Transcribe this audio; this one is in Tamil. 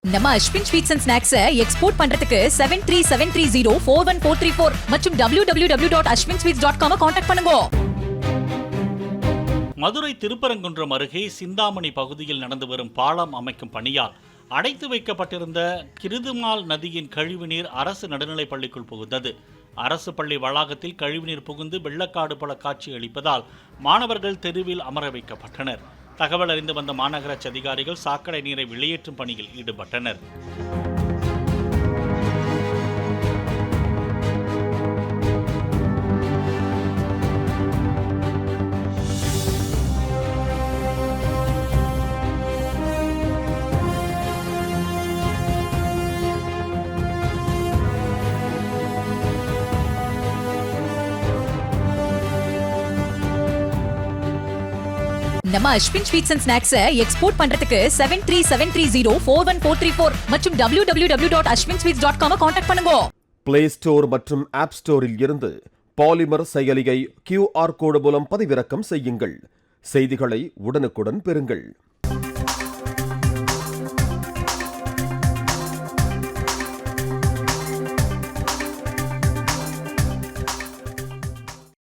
நம்ம அஸ்வின் ஸ்வீட்ஸ் அண்ட் ஸ்நாக்ஸை எக்ஸ்போர்ட் பண்றதுக்கு 7373041434 மற்றும் www.ashwinsweets.com கான்டாக்ட் பண்ணுங்க. மதுரை திருப்பரங்குன்றம் அருகே சிந்தாமணி பகுதியில் நடந்து வரும் பாலம் அமைக்கும் பணியால் அடைத்து வைக்கப்பட்டிருந்த கிருதுமால் நதியின் கழிவுநீர் அரசு நடுநிலைப் பள்ளிக்குள் புகுந்தது. அரசு பள்ளி வளாகத்தில் கழிவுநீர் புகுந்து வெள்ளக்காடு போல காட்சி அளிப்பதால் மாணவர்கள் தெருவில் அமர வைக்கப்பட்டனர். தகவல் அறிந்து வந்த மாநகராட்சி அதிகாரிகள் சாக்கடை நீரை வெளியேற்றும் பணியில் ஈடுபட்டனர். நம்ம அஸ்வின் ஸ்வீட்ஸ் அண்ட் ஸ்நாக்ஸை எக்ஸ்போர்ட் பண்றதுக்கு 7373041434 மற்றும் www.ashwinsweets.com கான்டாக்ட் பண்ணுங்க. பிளே ஸ்டோர் மற்றும் ஆப் ஸ்டோரில் இருந்து பாலிமர் செயலியை QR கோடு மூலம் பதிவிறக்கம் செய்யுங்கள். செய்திகளை உடனுக்குடன் பெறுங்கள்.